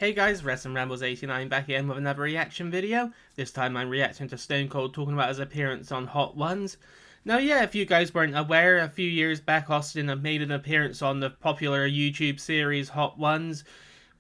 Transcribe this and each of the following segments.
Hey guys, Wrestling Rambles 89 back again with another reaction video. This time I'm reacting to Stone Cold talking about his appearance on Hot Ones. Now yeah, if you guys weren't aware, a few years back Austin had made an appearance on the popular YouTube series Hot Ones,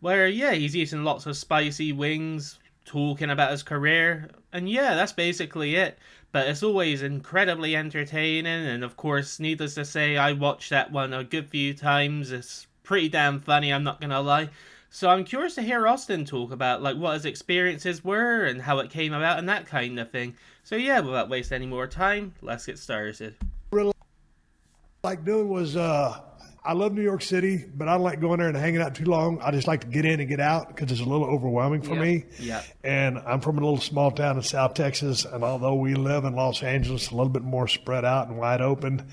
where yeah, he's eating lots of spicy wings, talking about his career, and yeah, that's basically it. But it's always incredibly entertaining, and of course, needless to say, I watched that one a good few times. It's pretty damn funny, I'm not gonna lie. So I'm curious to hear Austin talk about like what his experiences were and how it came about and that kind of thing. So yeah, without wasting any more time, let's get started. Really like doing was I love New York City, but I don't like going there and hanging out too long. I just like to get in and get out because it's a little overwhelming for me. Yeah. And I'm from a little small town in South Texas, and although we live in Los Angeles, a little bit more spread out and wide open,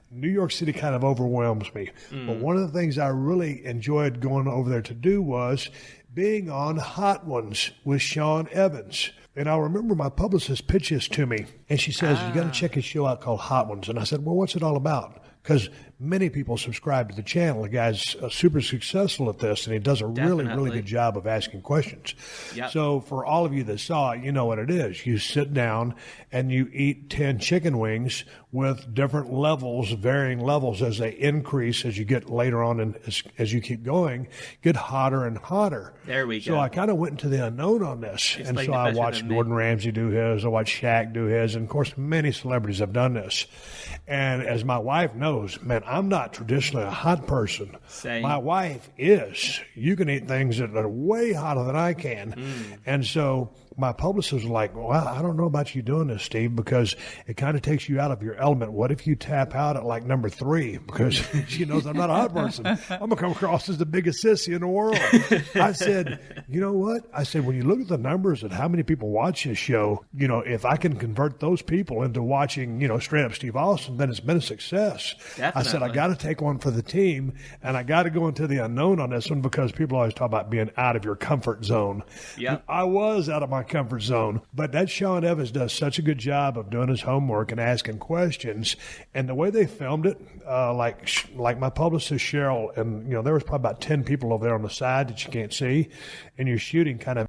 New York City kind of overwhelms me. But one of the things I really enjoyed going over there to do was being on Hot Ones with Sean Evans. And I remember my publicist pitched this to me, and she says, you got to check his show out called Hot Ones. And I said, well, what's it all about? Because many people subscribe to the channel. The guy's super successful at this, and he does a really good job of asking questions. Yep. So for all of you that saw it, you know what it is. You sit down and you eat 10 chicken wings with different levels, varying levels as they increase as you get later on and as you keep going, get hotter and hotter. There we go. So I kind of went into the unknown on this. And so I watched Gordon Ramsay do his, I watched Shaq do his, and of course many celebrities have done this. And as my wife knows, man, I'm not traditionally a hot person. Same. My wife is. You can eat things that are way hotter than I can. And so my publicist was like, well, I don't know about you doing this, Steve, because it kind of takes you out of your element. What if you tap out at like number 3? Because she knows I'm not a hot person. I'm going to come across as the biggest sissy in the world. I said, you know what? I said, when you look at the numbers and how many people watch this show, you know, if I can convert those people into watching, you know, straight up Steve Austin, then it's been a success. Definitely. I said, I got to take one for the team, and I got to go into the unknown on this one because people always talk about being out of your comfort zone. Yeah. I was out of my comfort zone, but that Sean Evans does such a good job of doing his homework and asking questions, and the way they filmed it, like my publicist Cheryl, and you know there was probably about 10 people over there on the side that you can't see, and you're shooting kind of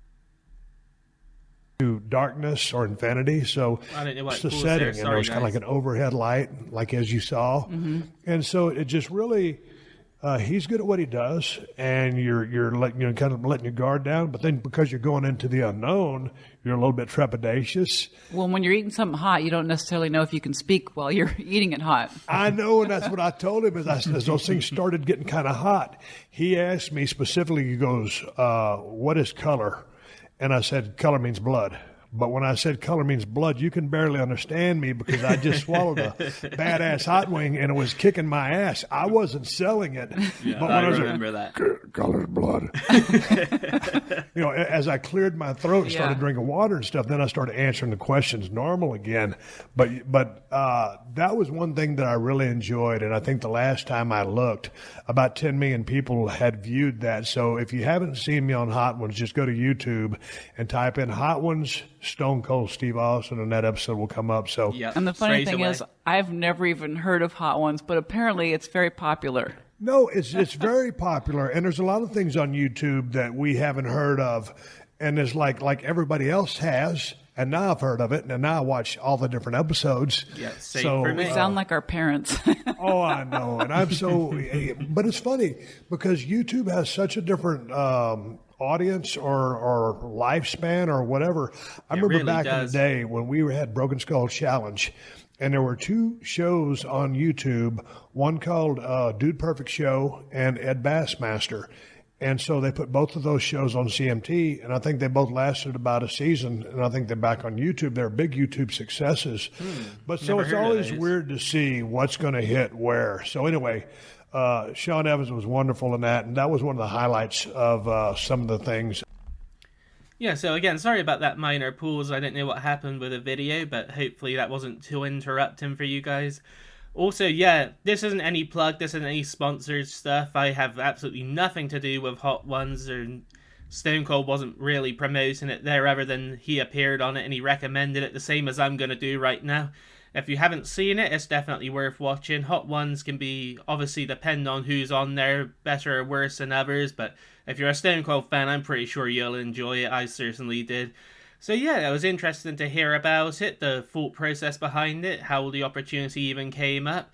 to darkness or infinity, so it's the setting, and there was kind of like an overhead light, like as you saw, and so it just really. He's good at what he does, and you're kind of letting your guard down. But then because you're going into the unknown, you're a little bit trepidatious. Well, when you're eating something hot, you don't necessarily know if you can speak while you're eating it hot. I know, and that's what I told him. As those things started getting kind of hot, he asked me specifically. He goes, "What is color?" And I said, "Color means blood." But when I said color means blood, you can barely understand me because I just swallowed a badass hot wing and it was kicking my ass. I wasn't selling it. Yeah, but when I remember that. Color's blood. You know, as I cleared my throat and started drinking water and stuff, then I started answering the questions normal again. But that was one thing that I really enjoyed. And I think the last time I looked, about 10 million people had viewed that. So if you haven't seen me on Hot Ones, just go to YouTube and type in Hot Ones Stone Cold Steve Austin, and that episode will come up. So, and the funny thing is, I've never even heard of Hot Ones, but apparently it's very popular. No, it's very popular, and there's a lot of things on YouTube that we haven't heard of, and there's like everybody else has. And now I've heard of it, and now I watch all the different episodes. Yeah, same for me. We sound like our parents. Oh, I know, and I'm so. But it's funny because YouTube has such a different audience or lifespan or whatever. I remember really back in the day when we had Broken Skull Challenge, and there were 2 shows on YouTube, one called Dude Perfect Show and Ed Bassmaster. And so they put both of those shows on CMT, and I think they both lasted about a season, and I think they're back on YouTube. They're big YouTube successes. But so it's always weird to see what's going to hit where. So anyway, Sean Evans was wonderful in that, and that was one of the highlights of some of the things. Yeah, so again, sorry about that minor pause. I don't know what happened with the video, but hopefully that wasn't too interrupting for you guys. Also, yeah, this isn't any plug, this isn't any sponsored stuff. I have absolutely nothing to do with Hot Ones, or Stone Cold wasn't really promoting it there other than he appeared on it and he recommended it, the same as I'm going to do right now. If you haven't seen it, it's definitely worth watching. Hot Ones can be, obviously depend on who's on there, better or worse than others, but if you're a Stone Cold fan, I'm pretty sure you'll enjoy it. I certainly did. So yeah, it was interesting to hear about it, the thought process behind it, how the opportunity even came up.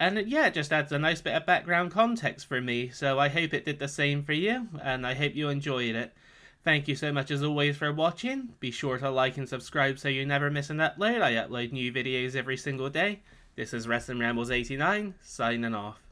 And yeah, it just adds a nice bit of background context for me, so I hope it did the same for you, and I hope you enjoyed it. Thank you so much as always for watching. Be sure to like and subscribe so you never miss an upload. I upload new videos every single day. This is Wrestling Rambles 89, signing off.